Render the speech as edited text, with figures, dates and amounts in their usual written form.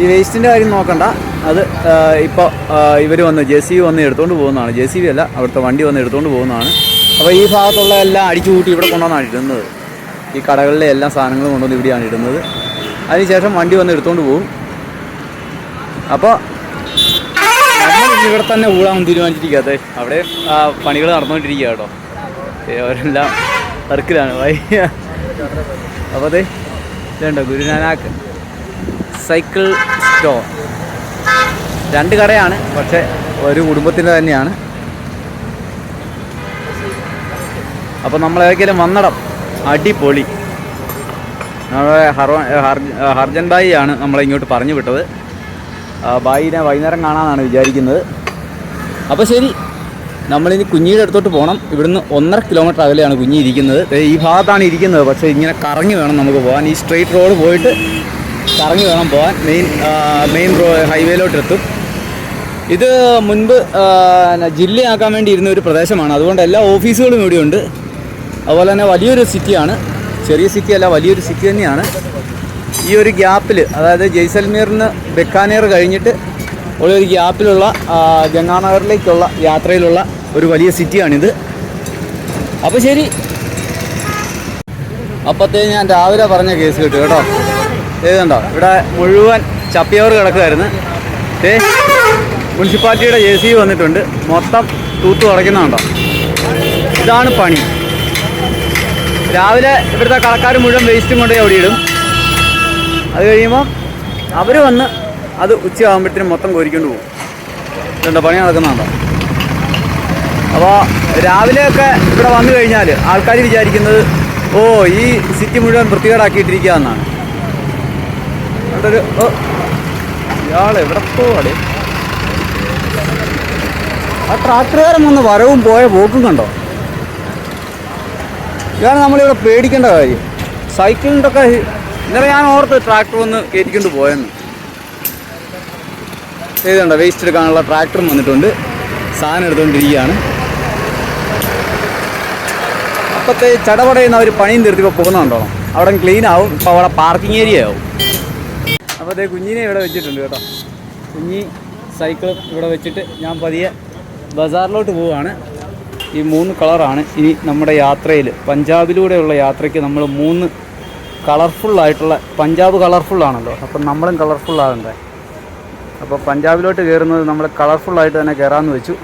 ഈ വേസ്റ്റിൻ്റെ കാര്യം നോക്കണ്ട, അത് ഇപ്പോൾ ഇവർ വന്ന് JCB വന്ന് എടുത്തുകൊണ്ട് പോകുന്നതാണ്. JCB അല്ല, അവിടുത്തെ വണ്ടി വന്ന് എടുത്തുകൊണ്ട് പോകുന്നതാണ്. അപ്പോൾ ഈ ഭാഗത്തുള്ള എല്ലാം അടിച്ചു കൂട്ടി ഇവിടെ കൊണ്ടുവന്നാണ് ഇടുന്നത്. ഈ കടകളിലെ എല്ലാ സാധനങ്ങളും കൊണ്ടുവന്ന് ഇവിടെയാണ് ഇടുന്നത്. അതിനുശേഷം വണ്ടി വന്ന് എടുത്തുകൊണ്ട് പോകും. അപ്പോൾ നമ്മൾ ഇവിടെ തന്നെ കൂടാൻ തീരുമാനിച്ചിരിക്കാതെ, അവിടെ പണികൾ നടന്നുകൊണ്ടിരിക്കുക കേട്ടോ. അവരെല്ലാം വർക്കിലാണ് വയ്യ. അപ്പോൾ അതെ ഇതുണ്ടോ ഗുരുനാനാക്ക് സൈക്കിൾ സ്റ്റോർ. 2 കടയാണ്, പക്ഷേ ഒരു കുടുംബത്തിൻ്റെ തന്നെയാണ്. അപ്പോൾ നമ്മളേതൊക്കെയും വന്നിടം അടിപൊളി. നമ്മുടെ ഹർജൻ ഭായി ആണ് നമ്മളെ ഇങ്ങോട്ട് പറഞ്ഞു വിട്ടത്. ഭായിനെ വൈകുന്നേരം കാണാമെന്നാണ് വിചാരിക്കുന്നത്. അപ്പോൾ ശരി, നമ്മളിനി കുഞ്ഞിയുടെ അടുത്തോട്ട് പോകണം. ഇവിടുന്ന് 1.5 കിലോമീറ്റർ അകലെയാണ് കുഞ്ഞി ഇരിക്കുന്നത്. ഈ ഭാഗത്താണ് ഇരിക്കുന്നത്, പക്ഷേ ഇങ്ങനെ കറങ്ങി വേണം നമുക്ക് പോകാൻ. ഈ സ്ട്രെയിറ്റ് റോഡ് പോയിട്ട് കറങ്ങി വേണം പോകാൻ. മെയിൻ ഹൈവേയിലോട്ട് എത്തും. ഇത് മുൻപ് ജില്ലയാക്കാൻ വേണ്ടി ഇരുന്ന ഒരു പ്രദേശമാണ്. അതുകൊണ്ട് എല്ലാ ഓഫീസുകളും ഇവിടെയുണ്ട്. അതുപോലെ തന്നെ വലിയൊരു സിറ്റിയാണ്. ചെറിയ സിറ്റി അല്ല, വലിയൊരു സിറ്റി തന്നെയാണ്. ഈ ഒരു ഗ്യാപ്പിൽ, അതായത് ജയ്സൽമീറിന് ബെക്കാനേർ കഴിഞ്ഞിട്ട് ഒരു ഗ്യാപ്പിലുള്ള ഗംഗാനഗറിലേക്കുള്ള യാത്രയിലുള്ള ഒരു വലിയ സിറ്റിയാണിത്. അപ്പോൾ ശരി, അപ്പോഴത്തേക്ക് ഞാൻ രാവിലെ പറഞ്ഞ കേസ് കിട്ടും കേട്ടോ. ഏതുണ്ടോ ഇവിടെ മുഴുവൻ ചപ്പിയവർ കിടക്കുമായിരുന്നു. മുനിസിപ്പാലിറ്റിയുടെ JCB വന്നിട്ടുണ്ട്, മൊത്തം തൂത്ത് തുടയ്ക്കുന്നുണ്ടോ. ഇതാണ് പണി. രാവിലെ ഇവിടുത്തെ കളക്കാർ മുഴുവൻ വേസ്റ്റും കൊണ്ട് അവിടെ ഇടും. അത് കഴിയുമ്പോൾ അവർ വന്ന് അത് ഉച്ചയാകുമ്പോഴത്തേനും മൊത്തം കോരിക്കൊണ്ട് പോകും. ഇതുണ്ടോ പണി നടക്കുന്നുണ്ടോ. അപ്പോൾ രാവിലെയൊക്കെ ഇവിടെ വന്നു കഴിഞ്ഞാൽ ആൾക്കാർ വിചാരിക്കുന്നത് ഓ ഈ സിറ്റി മുഴുവൻ വൃത്തികേടാക്കിയിട്ടിരിക്കുക എന്നാണ്. ഓ ഇയാൾ എവിടെ പോവാടെ. ആ ട്രാക്ടറുകാരൻ വന്ന് വരവും പോയ പോക്കും കണ്ടോ. ഇതാണ് നമ്മളിവിടെ പേടിക്കേണ്ട കാര്യം. സൈക്കിളിൻ്റെ ഒക്കെ ഇന്നലെ ഞാൻ ഓർത്ത് ട്രാക്ടർ വന്ന് കയറ്റിക്കൊണ്ട് പോയെന്ന്. ഏതുണ്ടോ വേസ്റ്റ് എടുക്കാനുള്ള ട്രാക്ടറും വന്നിട്ടുണ്ട്, സാധനം എടുത്തുകൊണ്ടിരിക്കുകയാണ്. അപ്പോഴത്തെ ചടപടയുന്ന അവർ പണിയും തീർത്തിപ്പോൾ പോകുന്നുണ്ടോ. അവിടെ ക്ലീൻ ആവും. ഇപ്പോൾ അവിടെ പാർക്കിംഗ് ഏരിയ ആവും. അപ്പോഴത്തെ കുഞ്ഞിനെ ഇവിടെ വെച്ചിട്ടുണ്ട് കേട്ടോ. കുഞ്ഞി സൈക്കിൾ ഇവിടെ വെച്ചിട്ട് ഞാൻ പതിയെ ബസാറിലോട്ട് പോവുകയാണ്. ഈ 3 കളറാണ് ഇനി നമ്മുടെ യാത്രയിൽ, പഞ്ചാബിലൂടെയുള്ള യാത്രയ്ക്ക് നമ്മൾ 3 കളർഫുള്ളായിട്ടുള്ള, പഞ്ചാബ് കളർഫുള്ളാണല്ലോ, അപ്പം നമ്മളും കളർഫുള്ളാകണ്ടേ. അപ്പോൾ പഞ്ചാബിലോട്ട് കയറുന്നത് നമ്മൾ കളർഫുള്ളായിട്ട് തന്നെ കയറാമെന്ന് വെച്ചു.